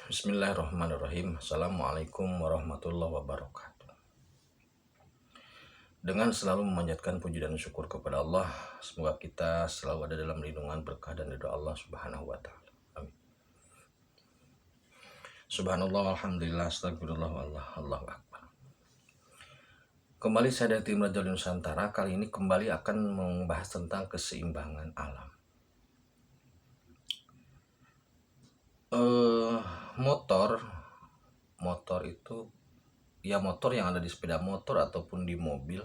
Bismillahirrahmanirrahim. Assalamualaikum warahmatullahi wabarakatuh. Dengan selalu memanjatkan puji dan syukur kepada Allah, semoga kita selalu ada dalam lindungan berkah dan ridha Allah Subhanahu wa taala. Amin. Subhanallah, alhamdulillah, astagfirullah, Allahu akbar. Kembali saya dari tim Radio Nusantara. Kali ini kembali akan membahas tentang keseimbangan alam. Motor itu ya, motor yang ada di sepeda motor ataupun di mobil,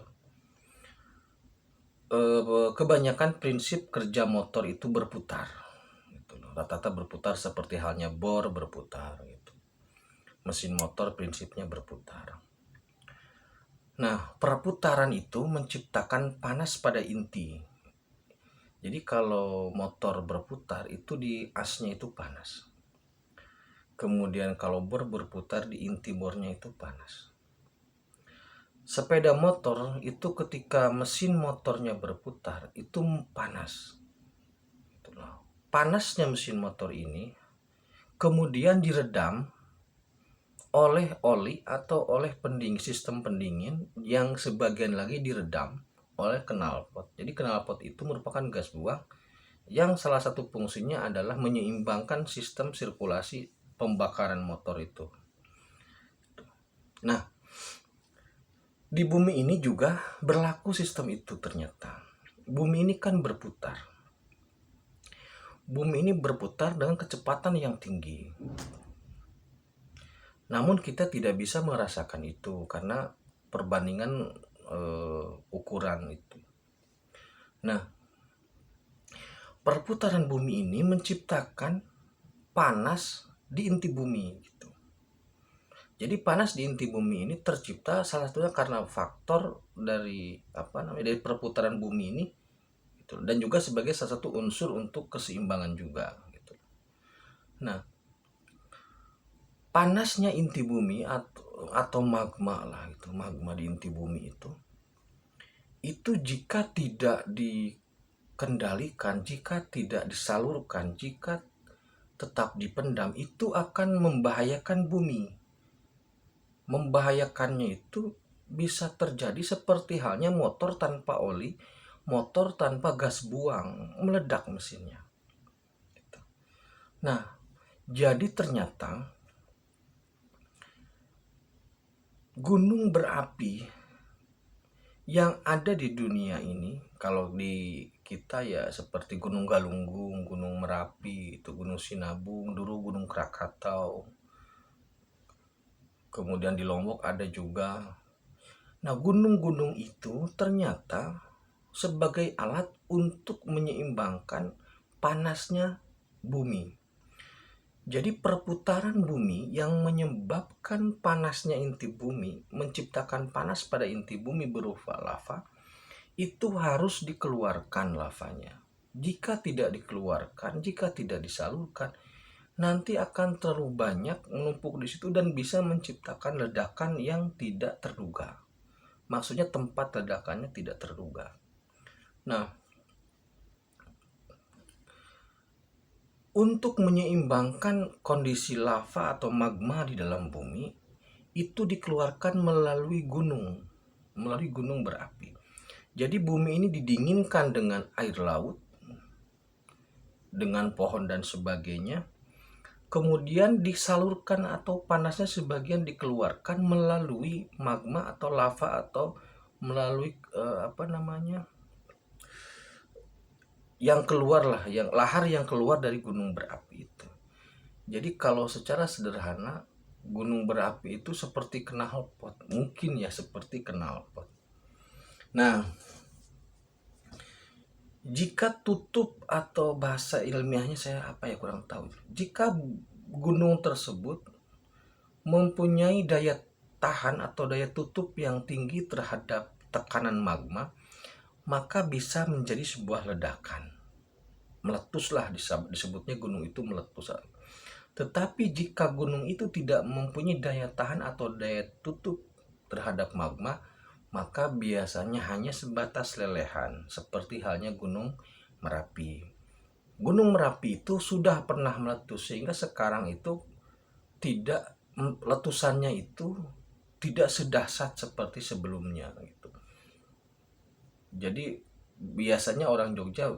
kebanyakan prinsip kerja motor itu berputar gitu loh. Rata-rata berputar seperti halnya bor berputar gitu. Mesin motor prinsipnya berputar. Nah, perputaran itu menciptakan panas pada inti. Jadi kalau motor berputar itu di asnya itu panas. Kemudian kalau bor berputar di inti bornya itu panas. Sepeda motor itu ketika mesin motornya berputar itu panas. Itulah. Panasnya mesin motor ini kemudian diredam oleh oli atau oleh sistem pendingin yang sebagian lagi diredam oleh knalpot. Jadi knalpot itu merupakan gas buang yang salah satu fungsinya adalah menyeimbangkan sistem sirkulasi pembakaran motor itu. Nah, di bumi ini juga berlaku sistem itu ternyata. Bumi ini kan berputar. Bumi ini berputar dengan kecepatan yang tinggi. Namun kita tidak bisa merasakan itu karena perbandingan ukuran itu. Nah, perputaran bumi ini menciptakan panas di inti bumi gitu. Jadi panas di inti bumi ini tercipta salah satunya karena faktor dari dari perputaran bumi ini gitu. Dan juga sebagai salah satu unsur untuk keseimbangan juga gitu. Nah, panasnya inti bumi atau magma lah itu, magma di inti bumi itu jika tidak dikendalikan, jika tidak disalurkan, jika tetap dipendam, itu akan membahayakan bumi. Membahayakannya itu bisa terjadi seperti halnya motor tanpa oli, motor tanpa gas buang, meledak mesinnya. Nah, jadi ternyata gunung berapi yang ada di dunia ini, kalau di kita ya seperti Gunung Galunggung, Gunung Merapi, itu Gunung Sinabung, dulu Gunung Krakatau. Kemudian di Lombok ada juga. Nah, gunung-gunung itu ternyata sebagai alat untuk menyeimbangkan panasnya bumi. Jadi perputaran bumi yang menyebabkan panasnya inti bumi, menciptakan panas pada inti bumi berupa lava, itu harus dikeluarkan lavanya. Jika tidak dikeluarkan, jika tidak disalurkan, nanti akan terlalu banyak menumpuk di situ dan bisa menciptakan ledakan yang tidak terduga. Maksudnya tempat ledakannya tidak terduga. Nah, untuk menyeimbangkan kondisi lava atau magma di dalam bumi, itu dikeluarkan melalui gunung berapi. Jadi bumi ini didinginkan dengan air laut, dengan pohon dan sebagainya, kemudian disalurkan atau panasnya sebagian dikeluarkan melalui magma atau lava atau melalui yang keluar lah, yang lahar yang keluar dari gunung berapi itu. Jadi kalau secara sederhana, gunung berapi itu seperti knalpot, mungkin ya seperti knalpot. Nah, jika tutup atau bahasa ilmiahnya saya kurang tahu. Jika gunung tersebut mempunyai daya tahan atau daya tutup yang tinggi terhadap tekanan magma, maka bisa menjadi sebuah ledakan. Meletuslah, disebutnya gunung itu meletus. Tetapi jika gunung itu tidak mempunyai daya tahan atau daya tutup terhadap magma, maka biasanya hanya sebatas lelehan, seperti halnya Gunung Merapi. Gunung Merapi itu sudah pernah meletus, sehingga sekarang itu tidak letusannya itu tidak sedahsyat seperti sebelumnya gitu. Jadi biasanya orang Jogja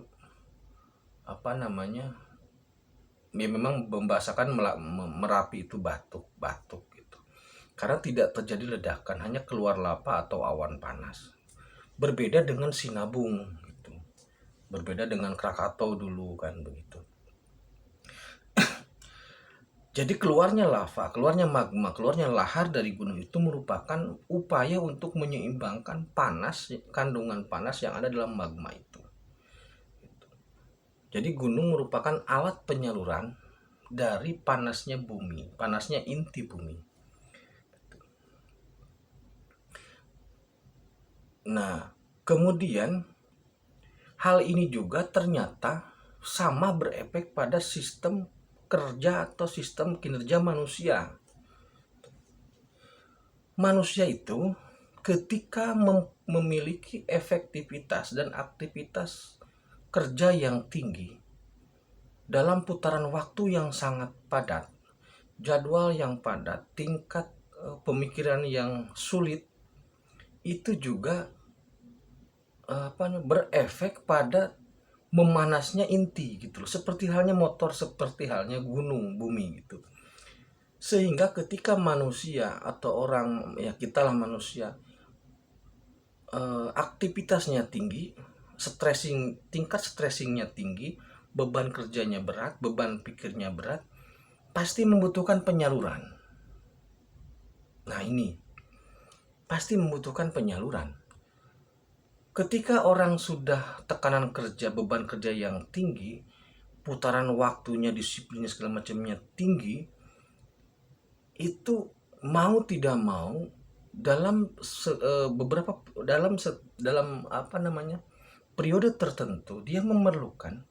apa namanya, ya memang membahasakan Merapi itu batuk-batuk gitu. Karena tidak terjadi ledakan, hanya keluar lava atau awan panas. Berbeda dengan Sinabung gitu. Berbeda dengan Krakatau dulu kan begitu. Jadi keluarnya lava, keluarnya magma, keluarnya lahar dari gunung itu merupakan upaya untuk menyeimbangkan panas, kandungan panas yang ada dalam magma itu. Jadi gunung merupakan alat penyaluran dari panasnya bumi, panasnya inti bumi. Nah, kemudian hal ini juga ternyata sama berefek pada sistem kerja atau sistem kinerja manusia. Manusia itu ketika memiliki efektivitas dan aktivitas kerja yang tinggi dalam putaran waktu yang sangat padat, jadwal yang padat, tingkat pemikiran yang sulit, itu juga berefek pada memanasnya inti gitu loh. Seperti halnya motor, seperti halnya gunung, bumi gitu. Sehingga ketika manusia atau orang, ya kita lah manusia, aktivitasnya tinggi, tingkat stressingnya tinggi, beban kerjanya berat, beban pikirnya berat, pasti membutuhkan penyaluran. Nah ini pasti membutuhkan penyaluran. Ketika orang sudah tekanan kerja, beban kerja yang tinggi, putaran waktunya, disiplinnya segala macamnya tinggi, itu mau tidak mau dalam dalam apa namanya, periode tertentu dia memerlukan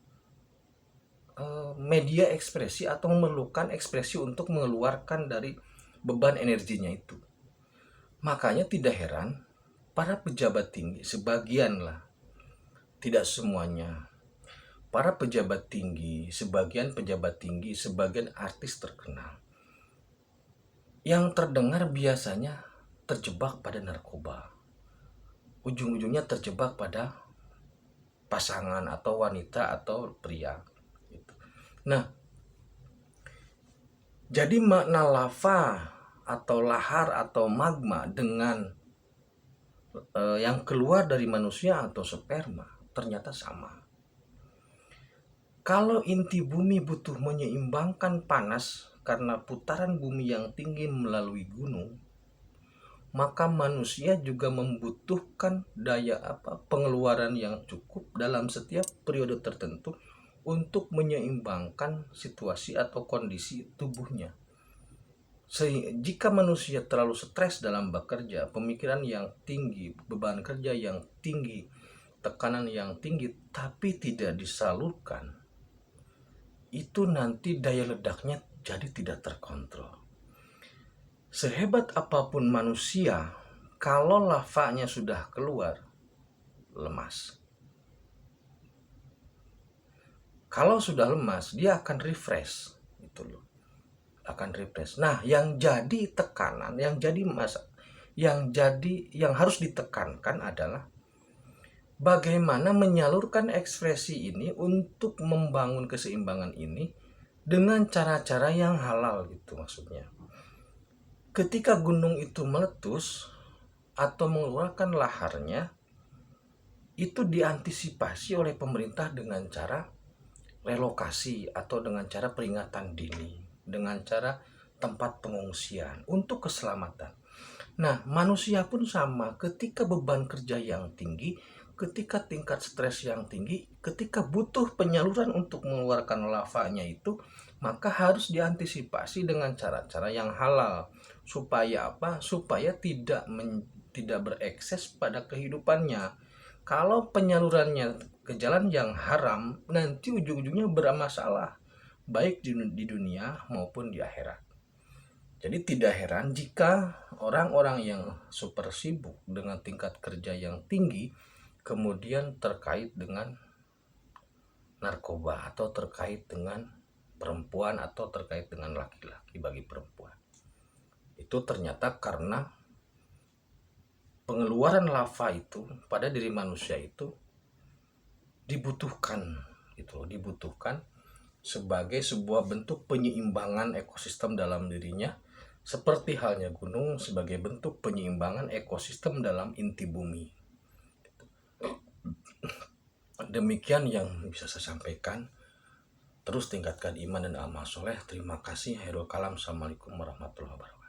media ekspresi atau memerlukan ekspresi untuk mengeluarkan dari beban energinya itu. Makanya tidak heran para pejabat tinggi, sebagian lah, tidak semuanya, para pejabat tinggi, sebagian pejabat tinggi, sebagian artis terkenal yang terdengar biasanya terjebak pada narkoba, ujung-ujungnya terjebak pada pasangan atau wanita atau pria gitu. Nah, jadi makna lava atau lahar atau magma dengan yang keluar dari manusia atau sperma ternyata sama. Kalau inti bumi butuh menyeimbangkan panas karena putaran bumi yang tinggi melalui gunung, maka manusia juga membutuhkan daya pengeluaran yang cukup dalam setiap periode tertentu untuk menyeimbangkan situasi atau kondisi tubuhnya. Jika manusia terlalu stres dalam bekerja, pemikiran yang tinggi, beban kerja yang tinggi, tekanan yang tinggi, tapi tidak disalurkan, itu nanti daya ledaknya jadi tidak terkontrol. Sehebat apapun manusia, kalau lavanya sudah keluar, lemas. Kalau sudah lemas, dia akan refresh, gitu loh. Akan refresh. Nah, yang jadi tekanan, yang harus ditekankan adalah bagaimana menyalurkan ekspresi ini untuk membangun keseimbangan ini dengan cara-cara yang halal gitu maksudnya. Ketika gunung itu meletus atau mengeluarkan laharnya, itu diantisipasi oleh pemerintah dengan cara relokasi atau dengan cara peringatan dini, dengan cara tempat pengungsian untuk keselamatan. Nah, manusia pun sama, ketika beban kerja yang tinggi, ketika tingkat stres yang tinggi, ketika butuh penyaluran untuk mengeluarkan lavanya itu, maka harus diantisipasi dengan cara-cara yang halal. Supaya apa? Supaya tidak berekses pada kehidupannya. Kalau penyalurannya ke jalan yang haram, nanti ujung-ujungnya bermasalah, baik di dunia maupun di akhirat. Jadi tidak heran jika orang-orang yang super sibuk dengan tingkat kerja yang tinggi kemudian terkait dengan narkoba atau terkait dengan perempuan atau terkait dengan laki-laki bagi perempuan. itu ternyata karena pengeluaran lava itu pada diri manusia itu dibutuhkan sebagai sebuah bentuk penyeimbangan ekosistem dalam dirinya, seperti halnya gunung sebagai bentuk penyeimbangan ekosistem dalam inti bumi. Demikian yang bisa saya sampaikan. Terus tingkatkan iman dan amal soleh. Terima kasih. Hairul kalam. Assalamualaikum warahmatullahi wabarakatuh.